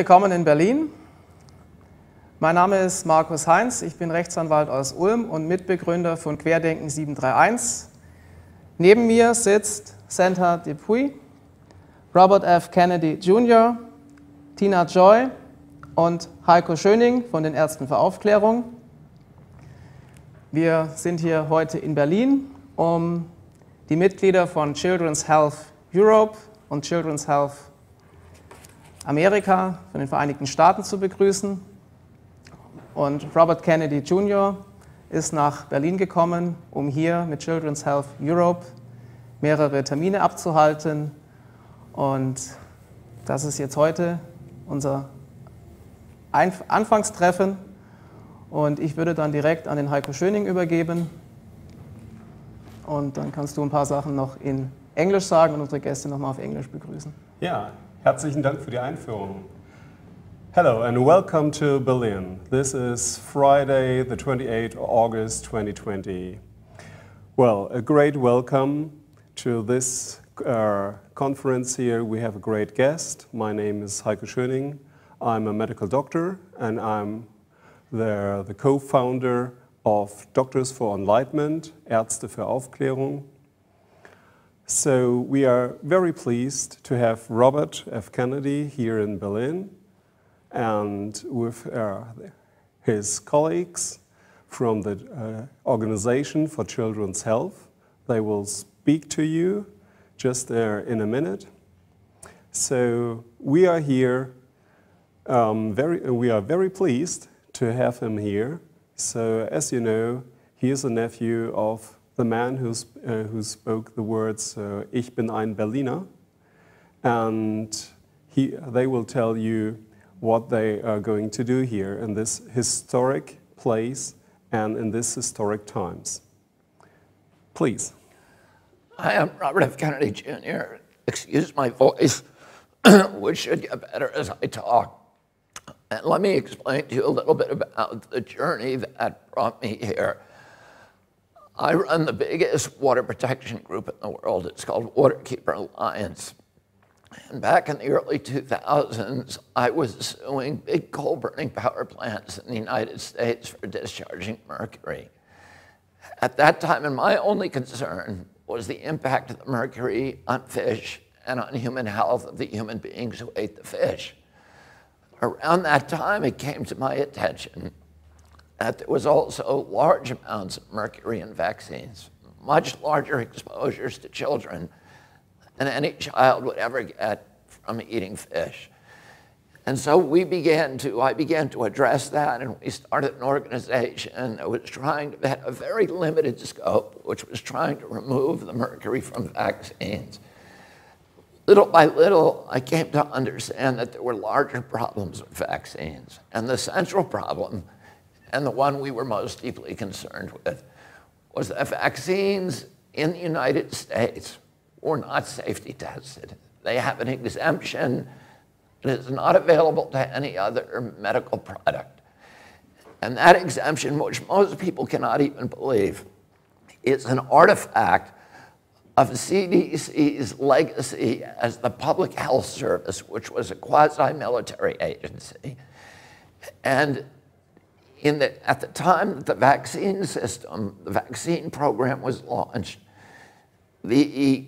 Willkommen in Berlin. Mein Name ist Markus Haintz, ich bin Rechtsanwalt aus Ulm und Mitbegründer von Querdenken 731. Neben mir sitzt Senta Dupuy, Robert F. Kennedy Jr., Tina Joy und Heiko Schöning von den Ärzten für Aufklärung. Wir sind hier heute in Berlin, um die Mitglieder von Children's Health Europe und Children's Health Amerika von den Vereinigten Staaten zu begrüßen. Und Robert Kennedy Jr. ist nach Berlin gekommen, um hier mit Children's Health Europe mehrere Termine abzuhalten. Und das ist jetzt heute unser Anfangstreffen. Und ich würde dann direkt an den Heiko Schöning übergeben. Und dann kannst du ein paar Sachen noch in Englisch sagen und unsere Gäste nochmal auf Englisch begrüßen. Ja, herzlichen Dank für die Einführung. Hello and welcome to Berlin. This is Friday, the 28th of August 2020. Well, a great welcome to this conference here. We have a great guest. My name is Heiko Schöning. I'm a medical doctor and I'm the co-founder of Doctors for Enlightenment, Ärzte für Aufklärung. So we are very pleased to have Robert F. Kennedy here in Berlin and with his colleagues from the Organization for Children's Health. They will speak to you just in a minute. So we are here, we are very pleased to have him here. So as you know, he is a nephew of the man who spoke the words, Ich bin ein Berliner. And they will tell you what they are going to do here in this historic place and in this historic times. Please. Hi, I'm Robert F. Kennedy Jr. Excuse my voice, which should get better as I talk. And let me explain to you a little bit about the journey that brought me here. I run the biggest water protection group in the world. It's called Waterkeeper Alliance. And back in the early 2000s, I was suing big coal-burning power plants in the United States for discharging mercury. At that time, and my only concern was the impact of the mercury on fish and on human health of the human beings who ate the fish. Around that time, it came to my attention that there was also large amounts of mercury in vaccines, much larger exposures to children than any child would ever get from eating fish. And so I began to address that, and we started an organization that was trying to have a very limited scope, which was trying to remove the mercury from vaccines. Little by little, I came to understand that there were larger problems with vaccines. And the central problem, and the one we were most deeply concerned with, was that vaccines in the United States were not safety tested. They have an exemption that is not available to any other medical product. And that exemption, which most people cannot even believe, is an artifact of CDC's legacy as the Public Health Service, which was a quasi-military agency. And at the time that the vaccine system, the vaccine program was launched, the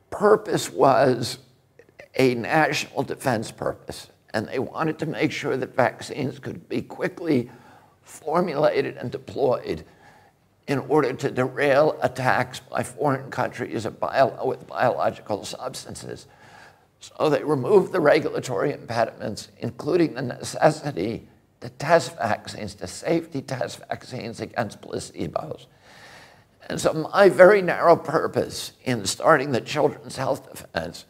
purpose was a national defense purpose. And they wanted to make sure that vaccines could be quickly formulated and deployed in order to derail attacks by foreign countries with biological substances. So they removed the regulatory impediments, including the necessity to test vaccines, to safety test vaccines against placebos. And so my very narrow purpose in starting the Children's Health Defense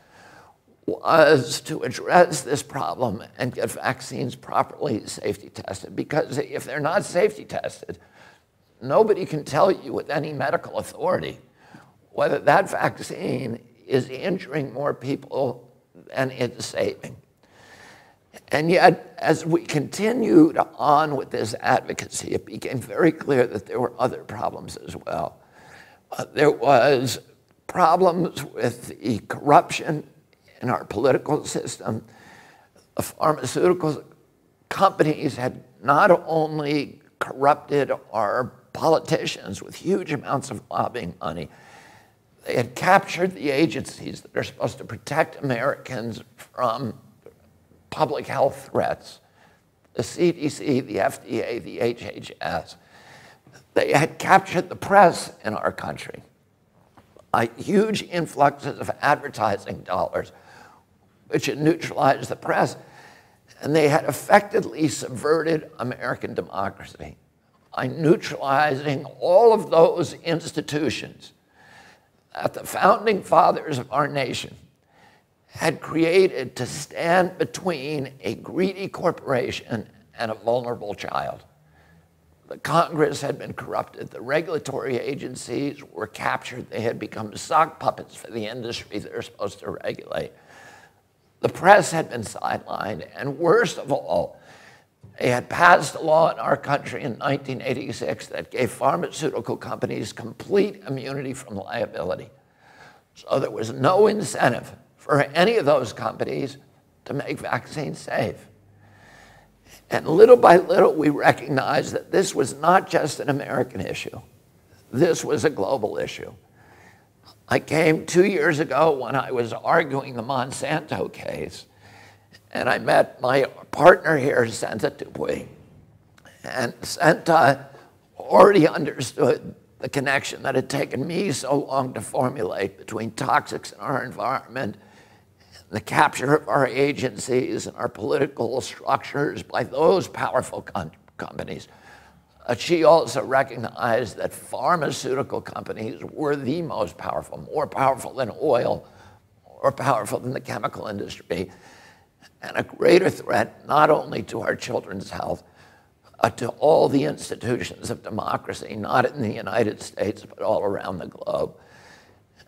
was to address this problem and get vaccines properly safety tested. Because if they're not safety tested, nobody can tell you with any medical authority whether that vaccine is injuring more people than it's saving. And yet, as we continued on with this advocacy, it became very clear that there were other problems as well. There was problems with the corruption in our political system, The pharmaceutical companies had not only corrupted our politicians with huge amounts of lobbying money, they had captured the agencies that are supposed to protect Americans from public health threats, the CDC, the FDA, the HHS. They had captured the press in our country. Huge influxes of advertising dollars, which had neutralized the press, and they had effectively subverted American democracy by neutralizing all of those institutions that the founding fathers of our nation had created to stand between a greedy corporation and a vulnerable child. The Congress had been corrupted. The regulatory agencies were captured. They had become sock puppets for the industry they're supposed to regulate. The press had been sidelined, and worst of all, they had passed a law in our country in 1986 that gave pharmaceutical companies complete immunity from liability. So there was no incentive for any of those companies to make vaccines safe. And little by little, we recognized that this was not just an American issue. This was a global issue. I came 2 years ago when I was arguing the Monsanto case, and I met my partner here, Senta Dupuy. And Senta already understood the connection that had taken me so long to formulate between toxics in our environment, the capture of our agencies and our political structures by those powerful companies. She also recognized that pharmaceutical companies were the most powerful, more powerful than oil, more powerful than the chemical industry, and a greater threat not only to our children's health, to all the institutions of democracy, not in the United States, but all around the globe.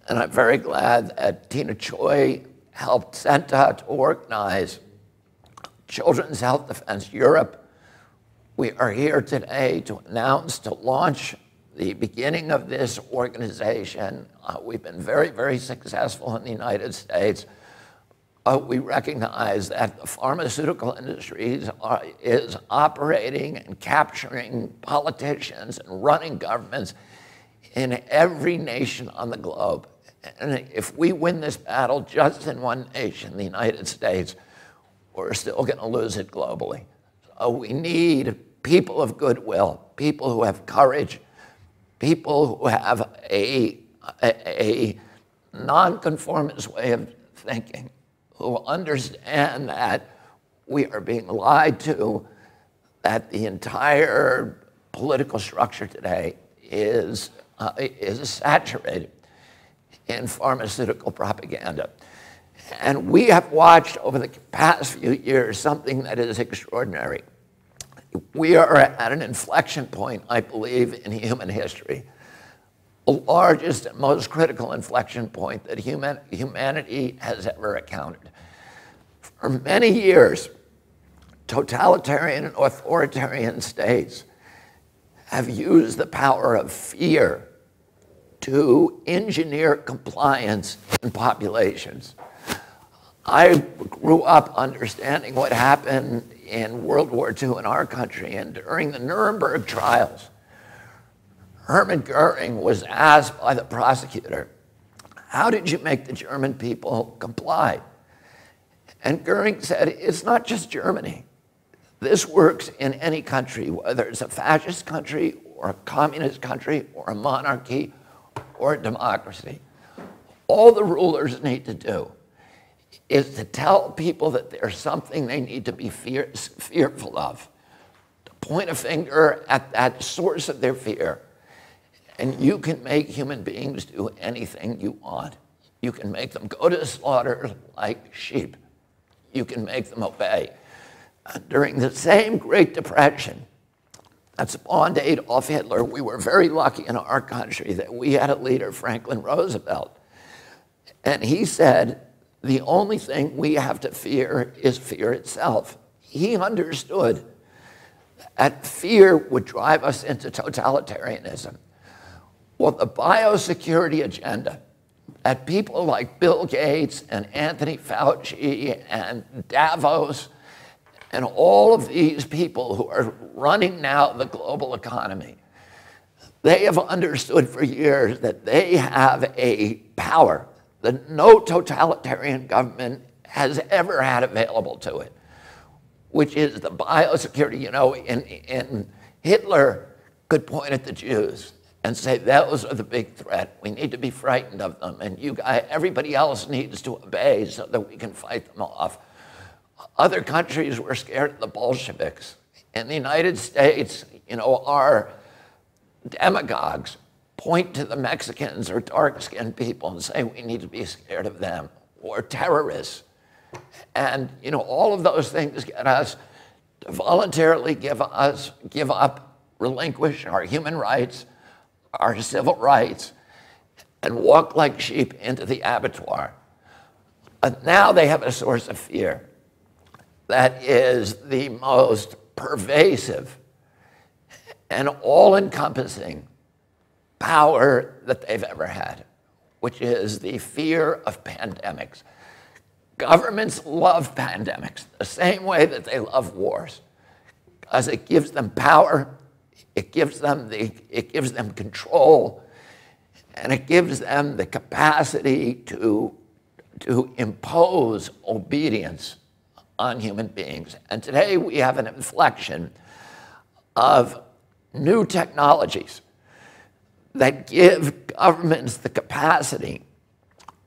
And I'm very glad that Tina Choi helped Senta to organize Children's Health Defense Europe. We are here today to announce, to launch the beginning of this organization. We've been very, very successful in the United States. We recognize that the pharmaceutical industry is operating and capturing politicians and running governments in every nation on the globe. And if we win this battle just in one nation, the United States, we're still going to lose it globally. So we need people of goodwill, people who have courage, people who have a nonconformist way of thinking, who understand that we are being lied to, that the entire political structure today is saturated in pharmaceutical propaganda. And we have watched over the past few years something that is extraordinary. We are at an inflection point, I believe, in human history. The largest and most critical inflection point that humanity has ever encountered. For many years, totalitarian and authoritarian states have used the power of fear to engineer compliance in populations. I grew up understanding what happened in World War II in our country, and during the Nuremberg trials, Hermann Goering was asked by the prosecutor, how did you make the German people comply? And Goering said, it's not just Germany. This works in any country, whether it's a fascist country or a communist country or a monarchy or a democracy. All the rulers need to do is to tell people that there's something they need to be fearful of, to point a finger at that source of their fear. And you can make human beings do anything you want. You can make them go to slaughter like sheep. You can make them obey. During the same Great Depression that spawned Adolf Hitler, we were very lucky in our country that we had a leader, Franklin Roosevelt. And he said, the only thing we have to fear is fear itself. He understood that fear would drive us into totalitarianism. Well, the biosecurity agenda that people like Bill Gates and Anthony Fauci and Davos And all of these people who are running now the global economy, they have understood for years that they have a power that no totalitarian government has ever had available to it, which is the biosecurity. You know, in Hitler could point at the Jews and say, those are the big threat. We need to be frightened of them, and you guys, everybody else needs to obey so that we can fight them off. Other countries were scared of the Bolsheviks. In the United States, you know, our demagogues point to the Mexicans or dark-skinned people and say we need to be scared of them, or terrorists. And, you know, all of those things get us to voluntarily give up, relinquish our human rights, our civil rights, and walk like sheep into the abattoir. But now they have a source of fear that is the most pervasive and all-encompassing power that they've ever had, which is the fear of pandemics. Governments love pandemics the same way that they love wars, because it gives them power, it gives them control, and it gives them the capacity to impose obedience on human beings. And today we have an inflection of new technologies that give governments the capacity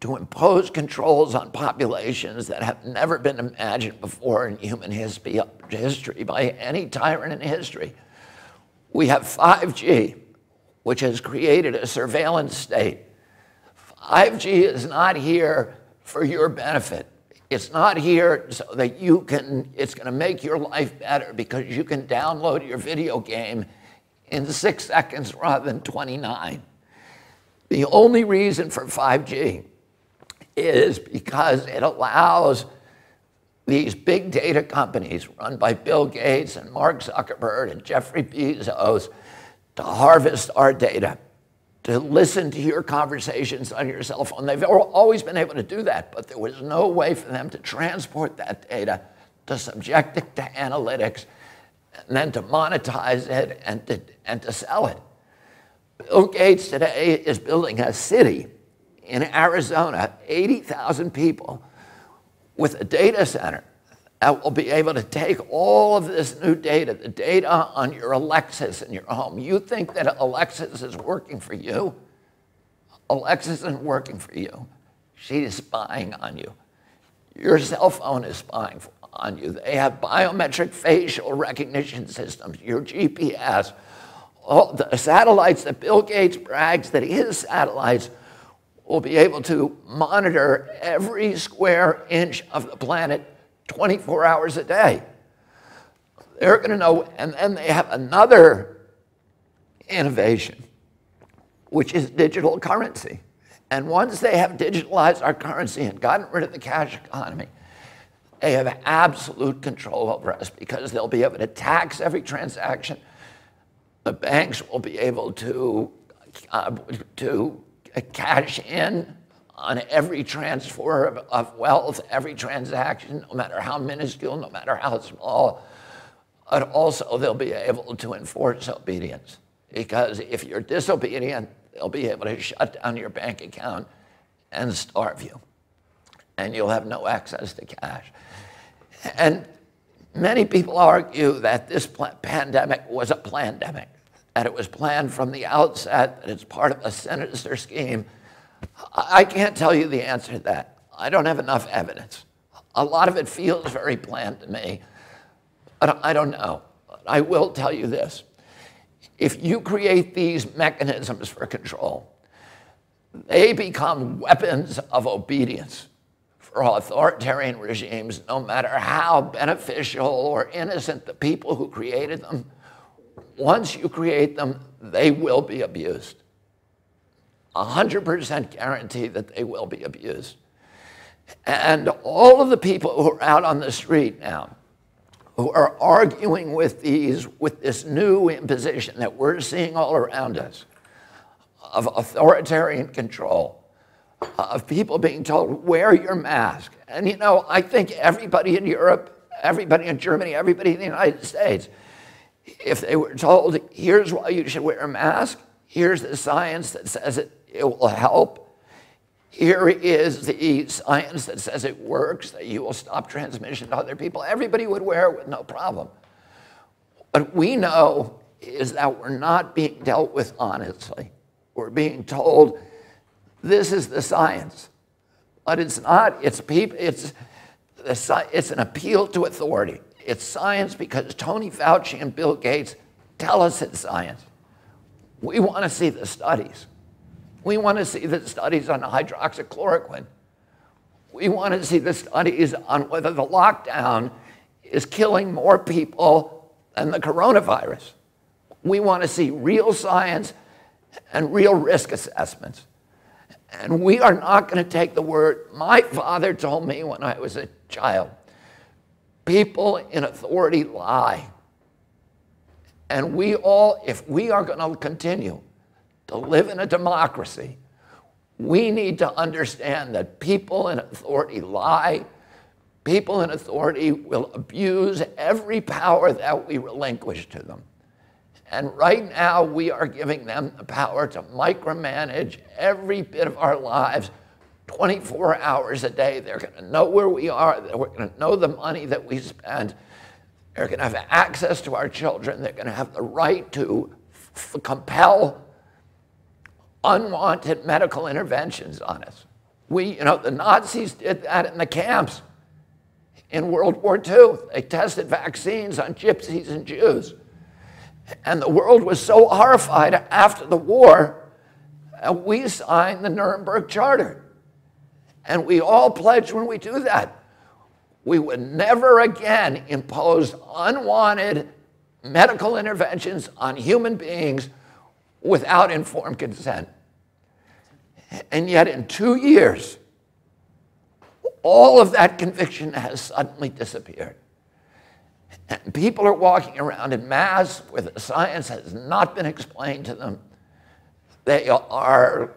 to impose controls on populations that have never been imagined before in human history by any tyrant in history. We have 5G, which has created a surveillance state. 5G is not here for your benefit. It's not here so that it's going to make your life better because you can download your video game in 6 seconds rather than 29. The only reason for 5G is because it allows these big data companies run by Bill Gates and Mark Zuckerberg and Jeffrey Bezos to harvest our data, to listen to your conversations on your cell phone. They've always been able to do that, but there was no way for them to transport that data, to subject it to analytics, and then to monetize it and to sell it. Bill Gates today is building a city in Arizona, 80,000 people, with a data center that will be able to take all of this new data, the data on your Alexis in your home. You think that Alexis is working for you? Alexis isn't working for you. She's spying on you. Your cell phone is spying on you. They have biometric facial recognition systems, your GPS, all the satellites that Bill Gates brags that his satellites will be able to monitor every square inch of the planet 24 hours a day. They're going to know, and then they have another innovation, which is digital currency. And once they have digitalized our currency and gotten rid of the cash economy, they have absolute control over us because they'll be able to tax every transaction. The banks will be able to cash in on every transfer of wealth, every transaction, no matter how minuscule, no matter how small. But also they'll be able to enforce obedience, because if you're disobedient, they'll be able to shut down your bank account and starve you, and you'll have no access to cash. And many people argue that this pandemic was a plandemic, that it was planned from the outset, that it's part of a sinister scheme. I can't tell you the answer to that. I don't have enough evidence. A lot of it feels very planned to me, but I don't know. I will tell you this. If you create these mechanisms for control, they become weapons of obedience for authoritarian regimes, no matter how beneficial or innocent the people who created them. Once you create them, they will be abused. 100% guarantee that they will be abused. And all of the people who are out on the street now, who are arguing with this new imposition that we're seeing all around us, of authoritarian control, of people being told, wear your mask. And you know, I think everybody in Europe everybody in Germany, everybody in the United States, if they were told, here's why you should wear a mask, here's the science that says it will help, here is the science that says it works, that you will stop transmission to other people, everybody would wear it with no problem. What we know is that we're not being dealt with honestly. We're being told, this is the science. But it's not, it's an appeal to authority. It's science because Tony Fauci and Bill Gates tell us it's science. We want to see the studies. We want to see the studies on hydroxychloroquine. We want to see the studies on whether the lockdown is killing more people than the coronavirus. We want to see real science and real risk assessments. And we are not going to take the word. My father told me when I was a child, people in authority lie. And we all, if we are going to continue to live in a democracy, we need to understand that people in authority lie. People in authority will abuse every power that we relinquish to them. And right now, we are giving them the power to micromanage every bit of our lives 24 hours a day. They're going to know where we are. They're going to know the money that we spend. They're going to have access to our children. They're going to have the right to compel unwanted medical interventions on us. The Nazis did that in the camps in World War II. They tested vaccines on gypsies and Jews. And the world was so horrified after the war, we signed the Nuremberg Charter. And we all pledged when we do that, we would never again impose unwanted medical interventions on human beings without informed consent. And yet in 2 years, all of that conviction has suddenly disappeared. And people are walking around in masks where the science has not been explained to them. They are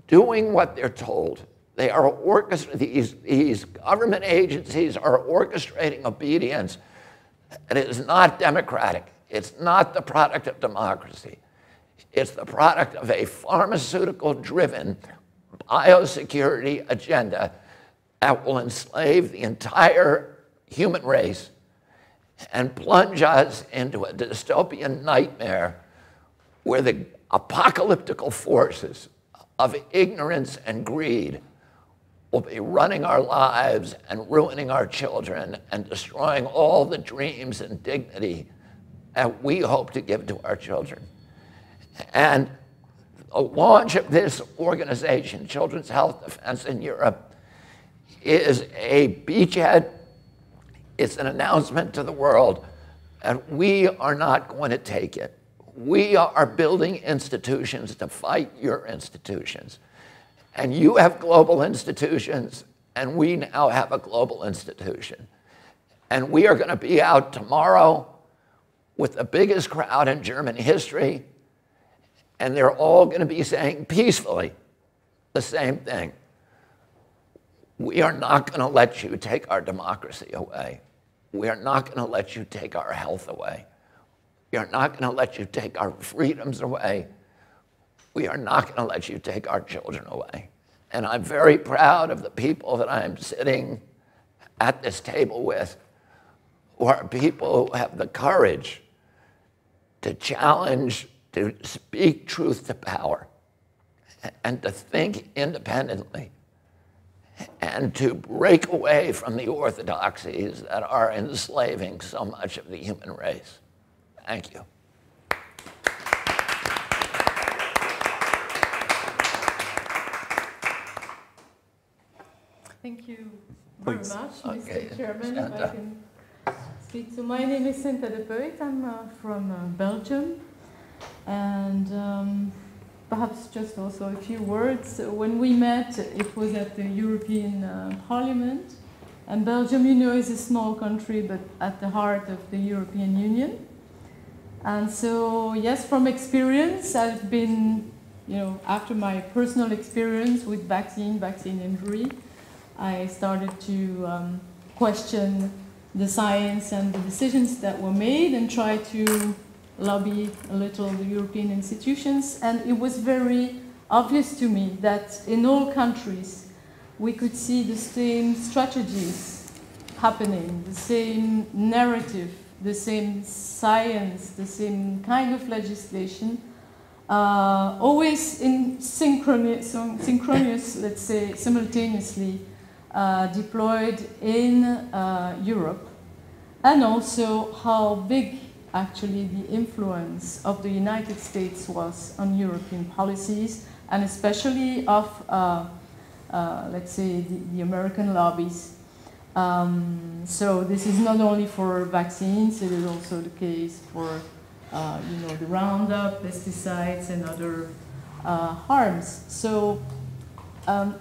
doing what they're told. They are these government agencies are orchestrating obedience. It is not democratic. It's not the product of democracy. It's the product of a pharmaceutical-driven biosecurity agenda that will enslave the entire human race and plunge us into a dystopian nightmare where the apocalyptical forces of ignorance and greed will be running our lives and ruining our children and destroying all the dreams and dignity that we hope to give to our children. And the launch of this organization, Children's Health Defense in Europe, is a beachhead. It's an announcement to the world that we are not going to take it. We are building institutions to fight your institutions. And you have global institutions, and we now have a global institution. And we are going to be out tomorrow with the biggest crowd in German history, and they're all going to be saying peacefully the same thing. We are not going to let you take our democracy away. We are not going to let you take our health away. We are not going to let you take our freedoms away. We are not going to let you take our children away. And I'm very proud of the people that I'm sitting at this table with, who are people who have the courage to challenge, to speak truth to power, and to think independently, and to break away from the orthodoxies that are enslaving so much of the human race. Thank you. Thank you very much, Okay. Mr. Chairman. If I can speak. So my name is Senta de Peut. I'm from Belgium. And perhaps just also a few words. When we met, it was at the European Parliament. And Belgium, you know, is a small country, but at the heart of the European Union. And so, yes, from experience, I've been, you know, after my personal experience with vaccine injury, I started to question the science and the decisions that were made and try to lobby a little the European institutions. And it was very obvious to me that in all countries we could see the same strategies happening, the same narrative, the same science, the same kind of legislation, always in synchronous, let's say, simultaneously deployed in Europe, and also how big actually the influence of the United States was on European policies, and especially of, let's say, the American lobbies. So this is not only for vaccines, it is also the case for you know, the Roundup, pesticides, and other harms. So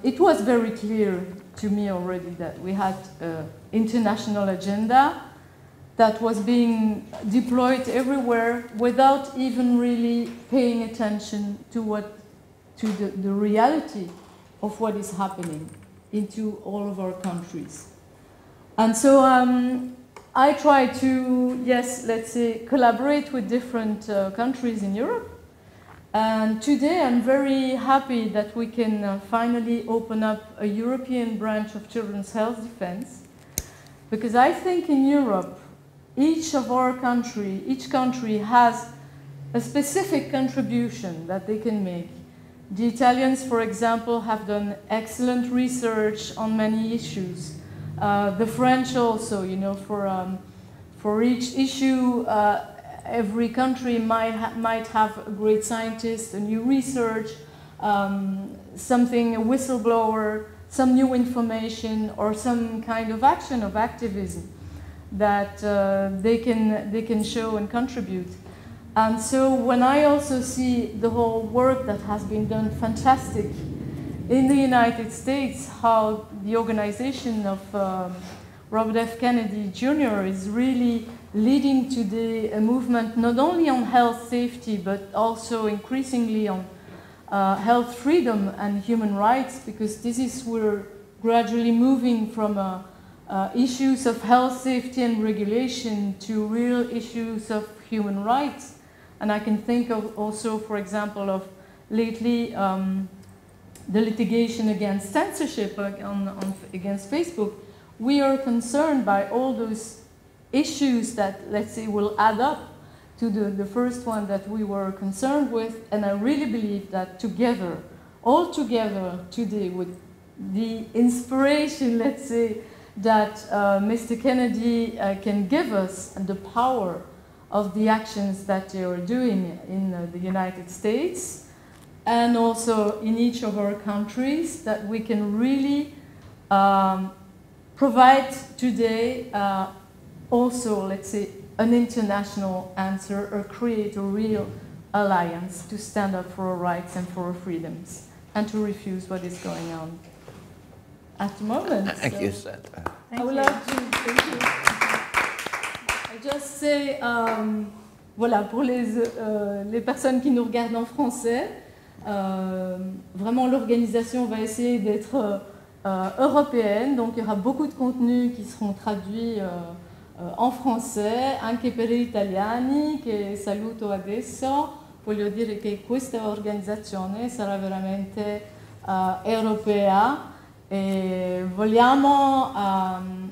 it was very clear to me already that we had an international agenda that was being deployed everywhere without even really paying attention to the reality of what is happening into all of our countries. And so I try to, yes, let's say, collaborate with different countries in Europe. And today I'm very happy that we can finally open up a European branch of children's health defense. Because I think in Europe, each country has a specific contribution that they can make. The Italians, for example, have done excellent research on many issues. The French also, you know, for each issue, every country might have a great scientist, a new research, something, a whistleblower, some new information, or some kind of action of activism that they can show and contribute. And so when I also see the whole work that has been done fantastic in the United States, how the organization of Robert F. Kennedy Jr. is really leading today a movement not only on health safety, but also increasingly on health freedom and human rights, because this is we're gradually moving from issues of health safety and regulation to real issues of human rights. And I can think of also, for example, of lately the litigation against censorship against Facebook. We are concerned by all those issues that, let's say, will add up to the first one that we were concerned with. And I really believe that together, all together today, with the inspiration, let's say, that Mr. Kennedy can give us, and the power of the actions that they are doing in the United States, and also in each of our countries, that we can really provide today also, let's say, an international answer, or create a real alliance to stand up for our rights and for our freedoms, and to refuse what is going on at the moment. Thank you, Santa. I would like to thank you. I just say, voilà, pour les personnes qui nous regardent en français, vraiment l'organisation va essayer d'être européenne, donc il y aura beaucoup de contenus qui seront traduits en français, anche per gli italiani che saluto adesso. Voglio dire che questa organizzazione sarà veramente europea e vogliamo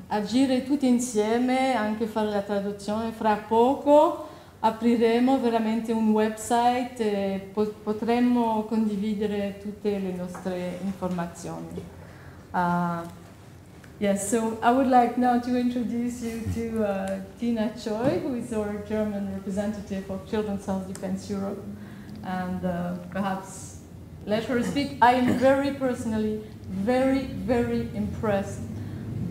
agire tutti insieme, anche fare la traduzione. Fra poco apriremo veramente un website e potremo condividere tutte le nostre informazioni. Yes, so I would like now to introduce you to Tina Choi, who is our German representative of Children's Health Defense Europe, and perhaps let her speak. I am very personally very impressed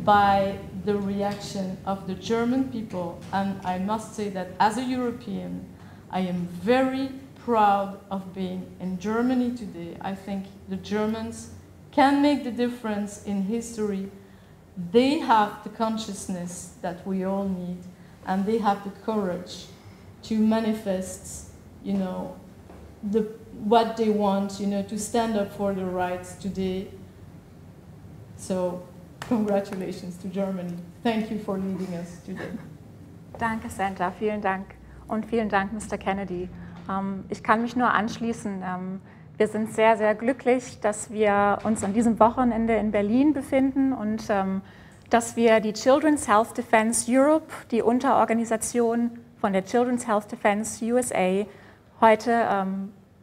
by the reaction of the German people, and I must say that as a European, I am very proud of being in Germany today. I think the Germans can make the difference in history. They have the consciousness that we all need, and they have the courage to manifest, you know, what they want, you know, to stand up for their rights today. So congratulations to Germany. Thank you for leading us today. Danke, Santa. Vielen Dank. Und vielen Dank, Mr. Kennedy. Ich kann mich nur anschließen. Wir sind sehr, sehr glücklich, dass wir uns an diesem Wochenende in Berlin befinden und dass wir die Children's Health Defense Europe, die Unterorganisation von der Children's Health Defense USA, heute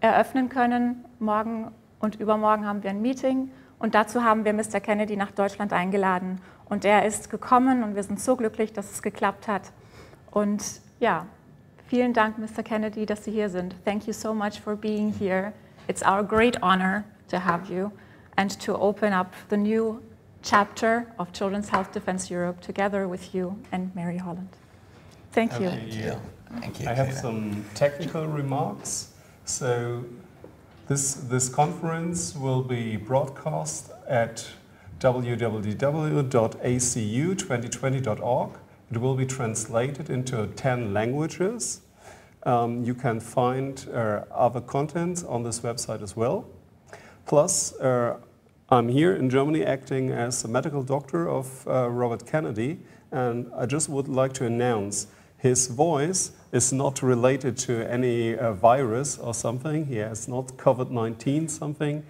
eröffnen können. Morgen und übermorgen haben wir ein Meeting und dazu haben wir Mr. Kennedy nach Deutschland eingeladen. Und er ist gekommen und wir sind so glücklich, dass es geklappt hat. Und ja, vielen Dank, Mr. Kennedy, dass Sie hier sind. Thank you so much for being here. It's our great honor to have you and to open up the new chapter of Children's Health Defense Europe together with you and Mary Holland. Thank you. Thank you. I have some technical remarks. So this conference will be broadcast at www.acu2020.org. It will be translated into 10 languages. You can find other content on this website as well. Plus, I'm here in Germany acting as a medical doctor of Robert Kennedy, and I just would like to announce his voice is not related to any virus or something. He has not COVID-19 something.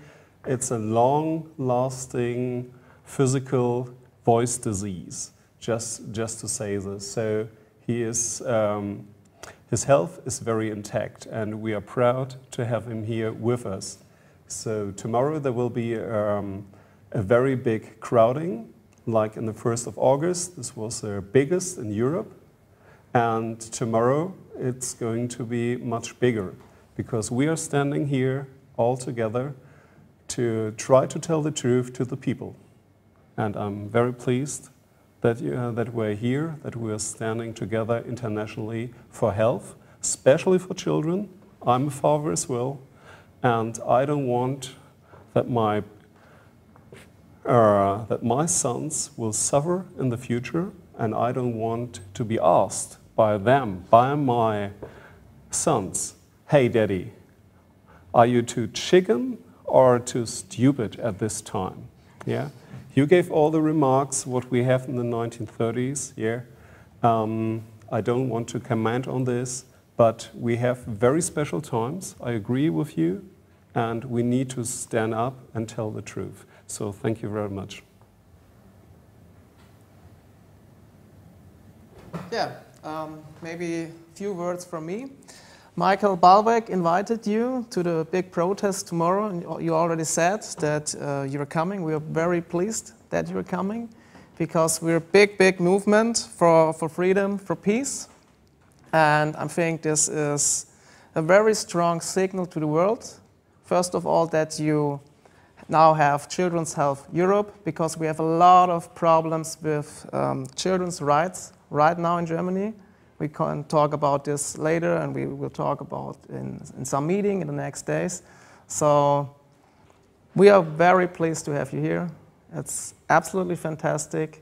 It's a long-lasting physical voice disease, just to say this. So he is, his health is very intact, and we are proud to have him here with us. So tomorrow there will be a very big crowding, like in the 1st of August. This was the biggest in Europe. And tomorrow it's going to be much bigger, because we are standing here all together to try to tell the truth to the people. And I'm very pleased that we're here, that we're standing together internationally for health, especially for children. I'm a father as well, and I don't want that my sons will suffer in the future, and I don't want to be asked by them, by my sons, hey daddy, are you too chicken or too stupid at this time? Yeah, you gave all the remarks what we have in the 1930s. Yeah, I don't want to comment on this, but we have very special times. I agree with you, and we need to stand up and tell the truth. So thank you very much. Yeah, maybe a few words from me. Michael Balbeck invited you to the big protest tomorrow, and you already said that you're coming. We are very pleased that you're coming, because we're a big movement for freedom, for peace. And I think this is a very strong signal to the world. First of all, that you now have Children's Health Europe, because we have a lot of problems with children's rights right now in Germany. We can talk about this later, and we will talk about in some meeting in the next days. So we are very pleased to have you here. It's absolutely fantastic,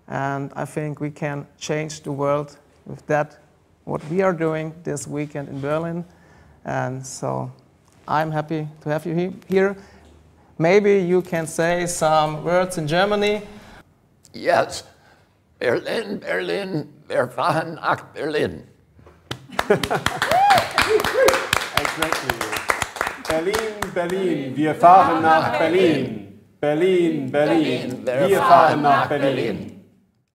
and I think we can change the world with that, what we are doing this weekend in Berlin. And so I'm happy to have you here. Maybe you can say some words in Germany. Yes. Berlin, Berlin, wir fahren nach Berlin. Exactly. Berlin, Berlin, wir fahren nach Berlin. Berlin, Berlin, wir fahren nach Berlin.